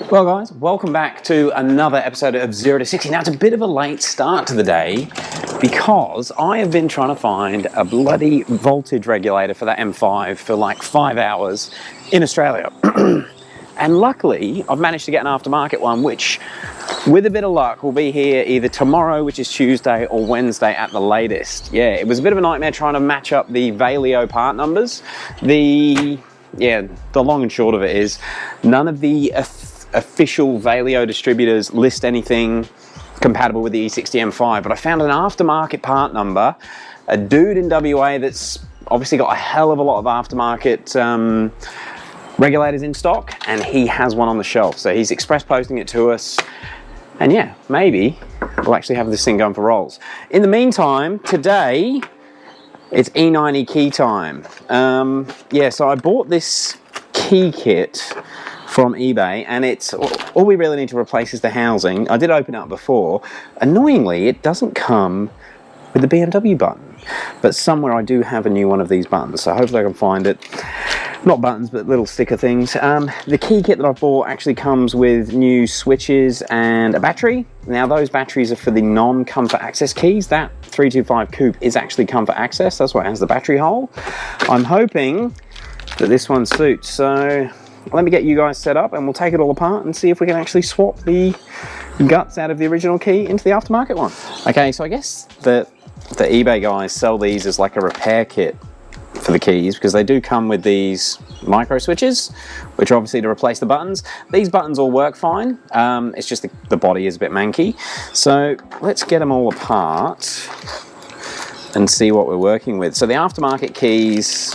Well guys, welcome back to another episode of 0 to 60. Now it's a bit of a late start to the day because I have been trying to find a bloody voltage regulator for that M5 for like 5 hours in Australia. And luckily I've managed to get an aftermarket one which, with a bit of luck, will be here either tomorrow, which is Tuesday, or Wednesday at the latest. Yeah, it was a bit of a nightmare trying to match up the Valeo part numbers. The long and short of it is none of the official Valeo distributors list anything compatible with the E60 M5, but I found an aftermarket part number, a dude in WA that's obviously got a hell of a lot of aftermarket regulators in stock, and he has one on the shelf, so he's express posting it to us, and yeah, maybe we'll actually have this thing going for rolls. In the meantime, today it's E9x Key time. So I bought this key kit from eBay, and it's all we really need to replace is the housing. I did open it up before. Annoyingly, it doesn't come with the BMW button, but somewhere I do have a new one of these buttons, so hopefully I can find it. Not buttons, but little sticker things. The key kit that I bought actually comes with new switches and a battery. Now those batteries are for the non-comfort access keys. That 325 coupe is actually comfort access, that's why it has the battery hole. I'm hoping that this one suits, so let me get you guys set up and we'll take it all apart and see if we can actually swap the guts out of the original key into the aftermarket one. Okay, so I guess the eBay guys sell these as like a repair kit for the keys, because they do come with these micro switches, which are obviously to replace the buttons. These buttons all work fine, it's just the body is a bit manky. So let's get them all apart and see what we're working with. So the aftermarket keys,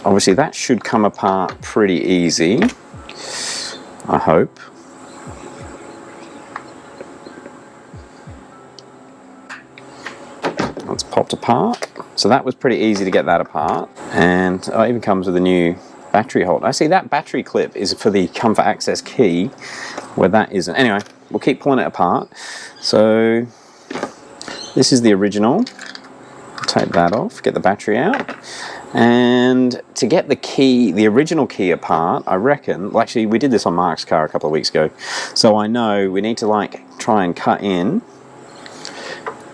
obviously that should come apart pretty easy, I hope. That's popped apart. So that was pretty easy to get that apart. And it even comes with a new battery holder. I see that battery clip is for the comfort access key, where that isn't. Anyway, we'll keep pulling it apart. So this is the original. Take that off, get the battery out. And to get the key, the original key apart, I reckon, well actually we did this on Mark's car a couple of weeks ago, so I know we need to like try and cut in,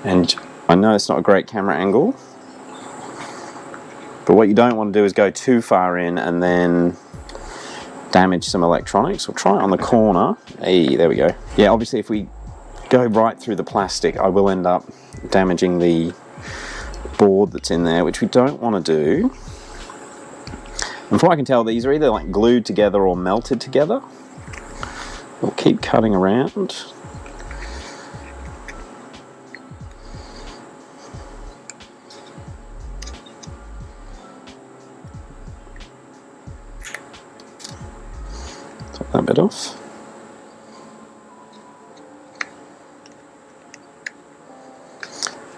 and I know it's not a great camera angle, but what you don't want to do is go too far in and then damage some electronics. We'll try it on the corner. Hey, there we go. Yeah, obviously if we go right through the plastic, I will end up damaging the board that's in there, which we don't want to do. And from what I can tell, these are either like glued together or melted together. We'll keep cutting around. Take that bit off.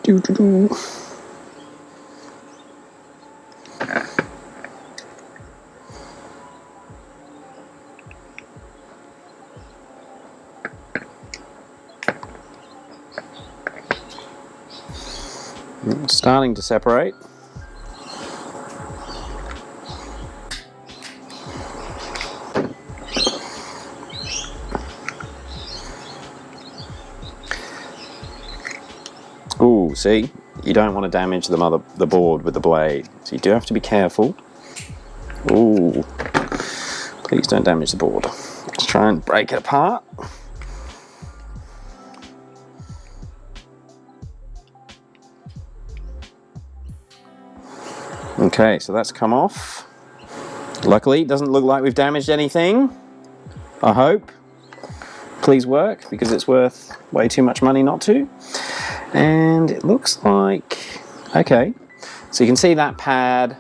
Doo-doo-doo. It's starting to separate. Ooh, see? You don't want to damage the board with the blade, so you do have to be careful. Ooh, please don't damage the board. Let's try and break it apart. Okay, so that's come off. Luckily, it doesn't look like we've damaged anything, I hope. Please work, because it's worth way too much money not to. And it looks like, okay, so you can see that pad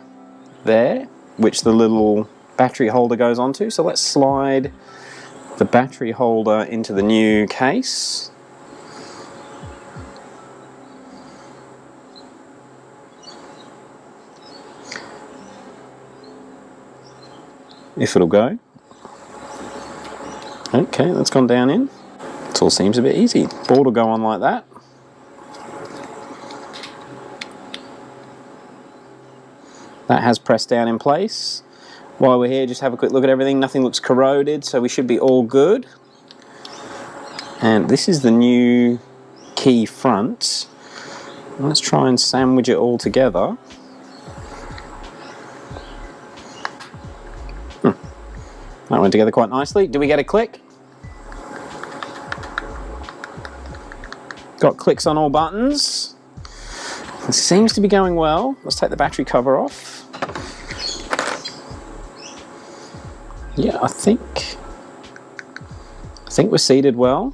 there, which the little battery holder goes onto. So let's slide the battery holder into the new case. If it'll go. Okay, that's gone down in. It all seems a bit easy. Board will go on like that. That has pressed down in place. While we're here, just have a quick look at everything. Nothing looks corroded, so we should be all good. And this is the new key front. Let's try and sandwich it all together. That went together quite nicely. Did we get a click? Got clicks on all buttons. It seems to be going well. Let's take the battery cover off. Yeah, I think we're seated well.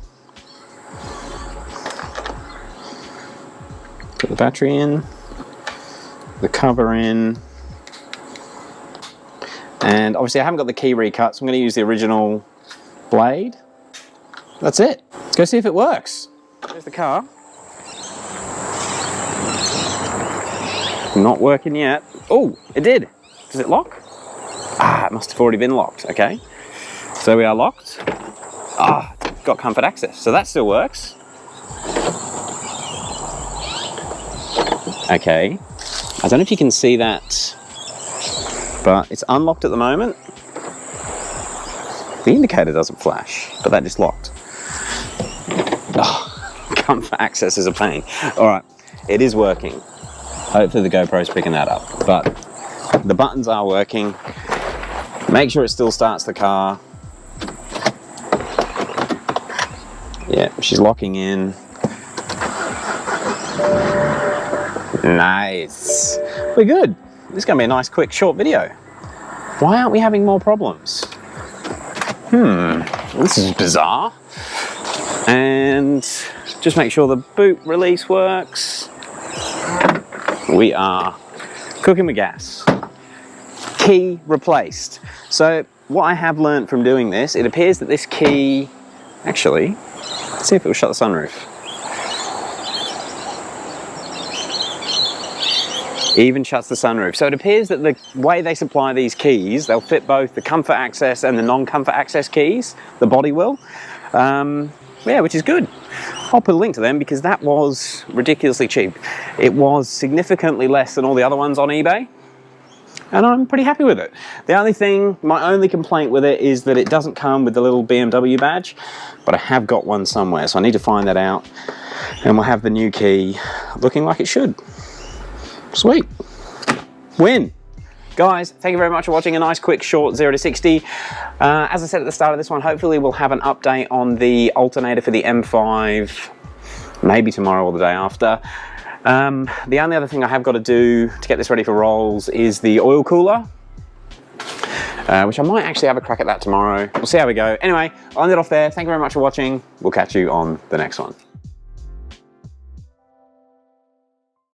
Put the battery in, the cover in, and obviously I haven't got the key recut, so I'm going to use the original blade. That's it. Let's go see if it works. There's the car. Not working yet. Oh, it did. Does it lock? Ah, it must have already been locked. Okay. So we are locked. Ah, got comfort access. So that still works. Okay. I don't know if you can see that, but it's unlocked at the moment. The indicator doesn't flash, but that just locked. Oh, comfort access is a pain. All right, it is working. Hopefully the GoPro's picking that up, but the buttons are working. Make sure it still starts the car. Yeah, she's locking in. Nice. We're good. This is going to be a nice, quick, short video. Why aren't we having more problems? This is bizarre. And just make sure the boot release works. We are cooking with gas. Key replaced. So what I have learned from doing this, it appears that this key, actually, let's see if it will shut the sunroof. Even shuts the sunroof. So it appears that the way they supply these keys, they'll fit both the comfort access and the non-comfort access keys, the body will. Yeah, which is good. I'll put a link to them because that was ridiculously cheap. It was significantly less than all the other ones on eBay, and I'm pretty happy with it. The only thing, my only complaint with it is that it doesn't come with the little BMW badge, but I have got one somewhere, so I need to find that out, and we'll have the new key looking like it should. Sweet. Win. Guys, thank you very much for watching a nice, quick, short 0 to 60. As I said at the start of this one, hopefully we'll have an update on the alternator for the M5, maybe tomorrow or the day after. The only other thing I have got to do to get this ready for rolls is the oil cooler, which I might actually have a crack at that tomorrow. We'll see how we go. Anyway, I'll end it off there. Thank you very much for watching. We'll catch you on the next one.